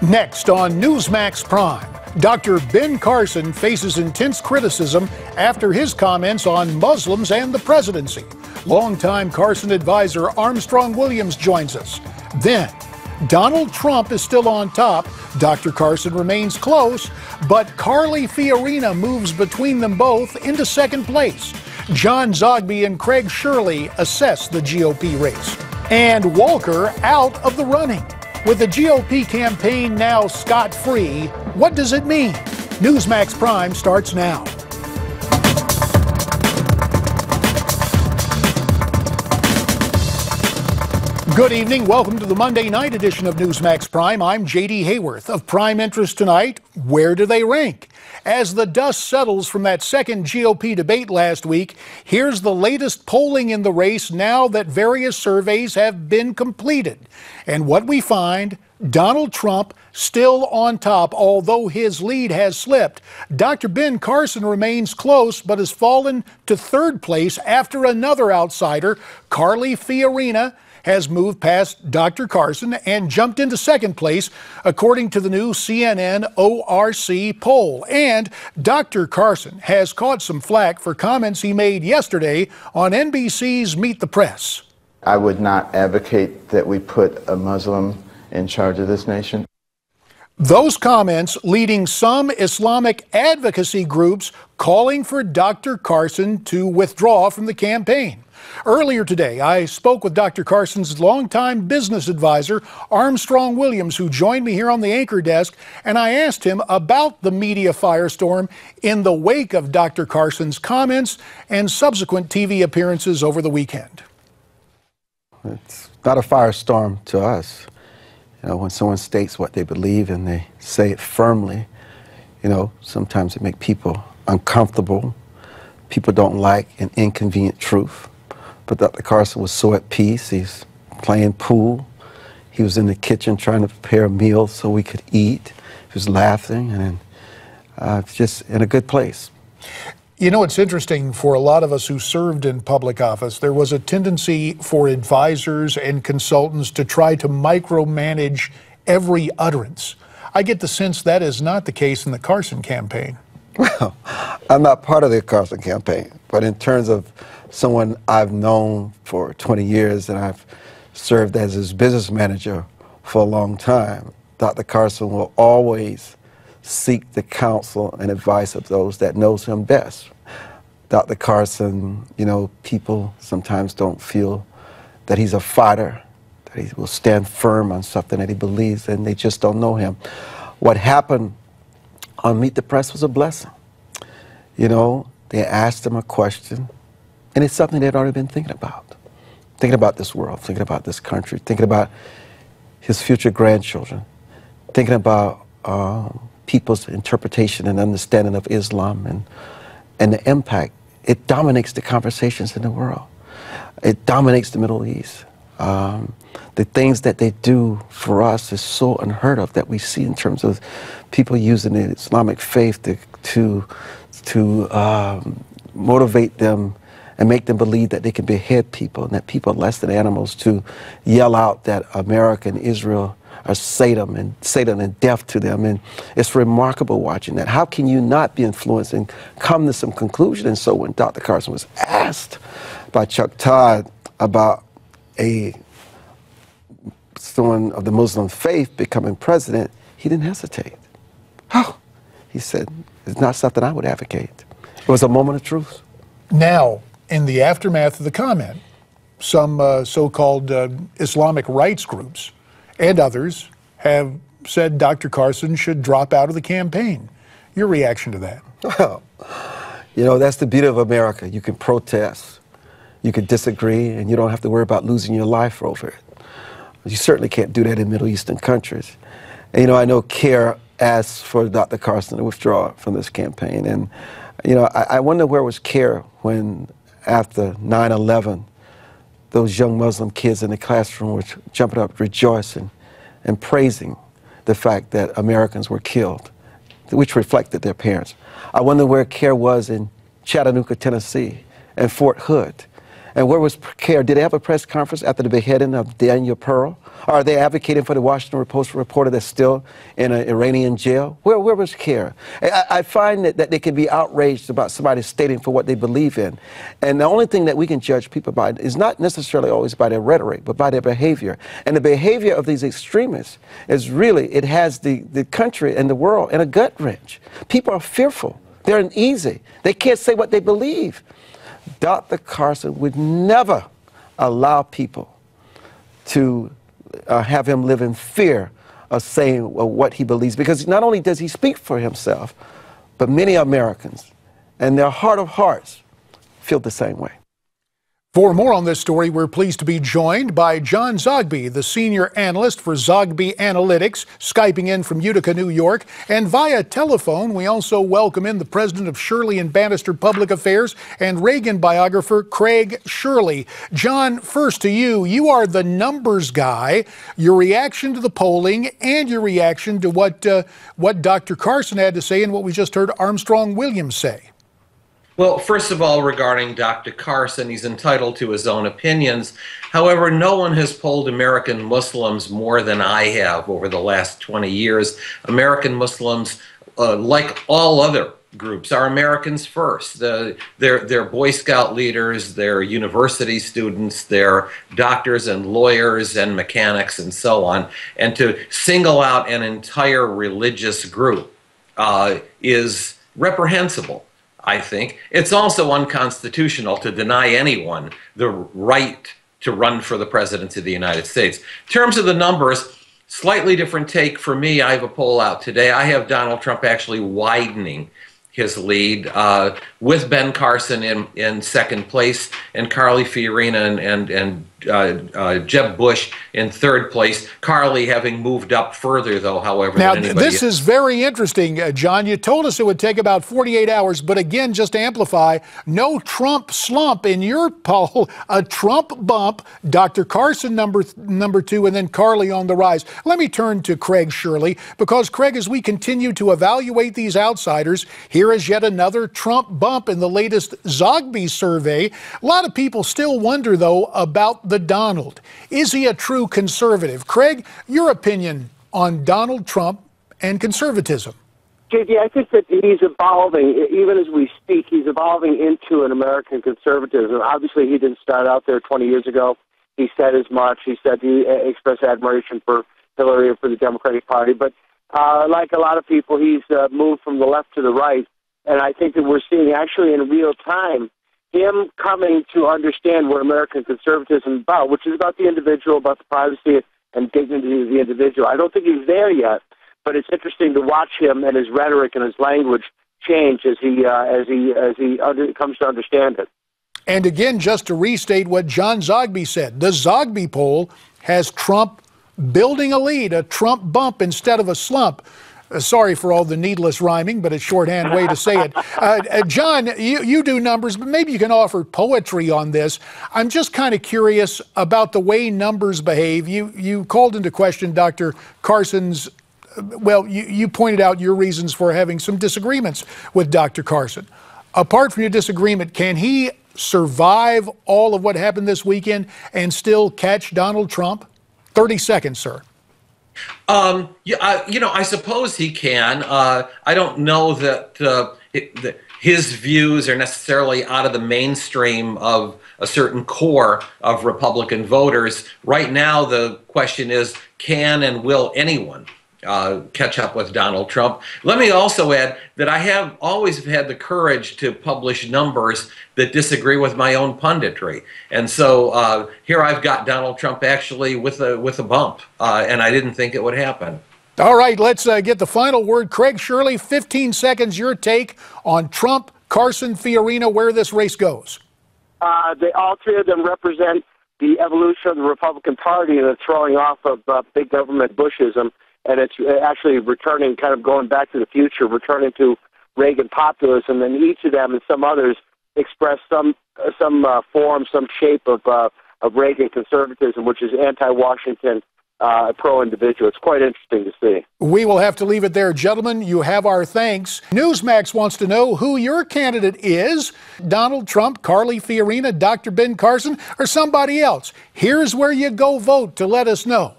Next on Newsmax Prime, Dr. Ben Carson faces intense criticism after his comments on Muslims and the presidency. Longtime Carson advisor Armstrong Williams joins us. Then, Donald Trump is still on top. Dr. Carson remains close, but Carly Fiorina moves between them both into second place. John Zogby and Craig Shirley assess the GOP race. And Walker out of the running. With the GOP campaign now scot-free, what does it mean? Newsmax Prime starts now. Good evening. Welcome to the Monday night edition of Newsmax Prime. I'm J.D. Hayworth. Of prime interest tonight, where do they rank? As the dust settles from that second GOP debate last week, here's the latest polling in the race now that various surveys have been completed. And what we find, Donald Trump still on top, although his lead has slipped. Dr. Ben Carson remains close, but has fallen to third place after another outsider, Carly Fiorina, has moved past Dr. Carson and jumped into second place, according to the new CNN ORC poll. And Dr. Carson has caught some flack for comments he made yesterday on NBC's Meet the Press. I would not advocate that we put a Muslim in charge of this nation. Those comments leading some Islamic advocacy groups calling for Dr. Carson to withdraw from the campaign. Earlier today, I spoke with Dr. Carson's longtime business advisor, Armstrong Williams, who joined me here on the anchor desk, and I asked him about the media firestorm in the wake of Dr. Carson's comments and subsequent TV appearances over the weekend. It's not a firestorm to us. You know, when someone states what they believe and they say it firmly, you know, sometimes it makes people uncomfortable. People don't like an inconvenient truth. But Dr. Carson was so at peace. He's playing pool. He was in the kitchen trying to prepare a meal so we could eat. He was laughing and just in a good place. You know, it's interesting for a lot of us who served in public office, there was a tendency for advisors and consultants to try to micromanage every utterance. I get the sense that is not the case in the Carson campaign. Well, I'm not part of the Carson campaign, but in terms of someone I've known for 20 years and I've served as his business manager for a long time, Dr. Carson will always seek the counsel and advice of those that knows him best. Dr. Carson, you know, people sometimes don't feel that he's a fighter, that he will stand firm on something that he believes, and they just don't know him. What happened on Meet the Press was a blessing. You know, they asked him a question, and it's something they'd already been thinking about this world, thinking about this country, thinking about his future grandchildren, thinking about people's interpretation and understanding of Islam and the impact. It dominates the conversations in the world. It dominates the Middle East. The things that they do for us is so unheard of that we see in terms of people using the Islamic faith to motivate them and make them believe that they can behead people and that people are less than animals, to yell out that America and Israel are Satan and death to them. And it's remarkable watching that. How can you not be influenced and come to some conclusion? And so when Dr. Carson was asked by Chuck Todd about someone of the Muslim faith becoming president, he didn't hesitate. Oh, he said, it's not something I would advocate. It was a moment of truth. Now, in the aftermath of the comment, some so-called Islamic rights groups and others have said Dr. Carson should drop out of the campaign. Your reaction to that? Well, you know, that's the beauty of America. You can protest, you can disagree, and you don't have to worry about losing your life over it. You certainly can't do that in Middle Eastern countries. And, you know, I know CARE asked for Dr. Carson to withdraw from this campaign. And, you know, I wonder where was CARE when, after 9/11, those young Muslim kids in the classroom were jumping up, rejoicing and praising the fact that Americans were killed, which reflected their parents. I wonder where CARE was in Chattanooga, Tennessee, and Fort Hood, And where was CARE? Did they have a press conference after the beheading of Daniel Pearl? Or are they advocating for the Washington Post reporter that's still in an Iranian jail? Where was CARE? I find that they can be outraged about somebody stating for what they believe in. And the only thing that we can judge people by is not necessarily always by their rhetoric, but by their behavior. And the behavior of these extremists is really, it has the country and the world in a gut wrench. People are fearful. They're uneasy. They can't say what they believe. Dr. Carson would never allow people to have him live in fear of saying what he believes, because not only does he speak for himself, but many Americans, in their heart of hearts, feel the same way. For more on this story, we're pleased to be joined by John Zogby, the senior analyst for Zogby Analytics, Skyping in from Utica, New York. And via telephone, we also welcome in the president of Shirley Banister Public Affairs and Reagan biographer Craig Shirley. John, first to you. You are the numbers guy. Your reaction to the polling and your reaction to what Dr. Carson had to say and what we just heard Armstrong Williams say. Well, first of all, regarding Dr. Carson, he's entitled to his own opinions. However, no one has polled American Muslims more than I have over the last 20 years. American Muslims, like all other groups, are Americans first. They're Boy Scout leaders, they're university students, they're doctors and lawyers and mechanics and so on. And to single out an entire religious group is reprehensible, I think. It's also unconstitutional to deny anyone the right to run for the presidency of the United States. In terms of the numbers, slightly different take for me. I have a poll out today. I have Donald Trump actually widening his lead with Ben Carson in second place and Carly Fiorina and Jeb Bush in third place. Carly having moved up further, though, however. Now, than anybody this is very interesting, John. You told us it would take about 48 hours, but again, just to amplify, no Trump slump in your poll, a Trump bump, Dr. Carson number two, and then Carly on the rise. Let me turn to Craig Shirley, because, Craig, as we continue to evaluate these outsiders, here is yet another Trump bump in the latest Zogby survey. A lot of people still wonder, though, about the Donald. Is he a true conservative? Craig, your opinion on Donald Trump and conservatism? JD, I think that he's evolving. Even as we speak, he's evolving into an American conservatism. Obviously, he didn't start out there 20 years ago. He said as much. He said he expressed admiration for Hillary and for the Democratic Party. But like a lot of people, he's moved from the left to the right. And I think that we're seeing actually in real time him coming to understand what American conservatism is about, which is about the individual, about the privacy and dignity of the individual. I don't think he's there yet, but it's interesting to watch him and his rhetoric and his language change as he comes to understand it. And again, just to restate what John Zogby said, the Zogby poll has Trump building a lead, a Trump bump instead of a slump. Sorry for all the needless rhyming, but it's shorthand way to say it. John, you do numbers, but maybe you can offer poetry on this. I'm just kind of curious about the way numbers behave. You called into question Dr. Carson's, well, you pointed out your reasons for having some disagreements with Dr. Carson. Apart from your disagreement, can he survive all of what happened this weekend and still catch Donald Trump? 30 seconds, sir. I suppose he can. I don't know that his views are necessarily out of the mainstream of a certain core of Republican voters. Right now, the question is, can and will anyone catch up with Donald Trump? Let me also add that I have always had the courage to publish numbers that disagree with my own punditry. And so here I've got Donald Trump actually with a bump, and I didn't think it would happen. All right, let's get the final word. Craig Shirley, 15 seconds, your take on Trump, Carson, Fiorina, where this race goes. All three of them represent the evolution of the Republican Party and the throwing off of big government Bushism. And it's actually returning, kind of going back to the future, returning to Reagan populism. And each of them and some others express some form, some shape of Reagan conservatism, which is anti-Washington, pro-individual. It's quite interesting to see. We will have to leave it there, gentlemen. You have our thanks. Newsmax wants to know who your candidate is: Donald Trump, Carly Fiorina, Dr. Ben Carson, or somebody else. Here's where you go vote to let us know.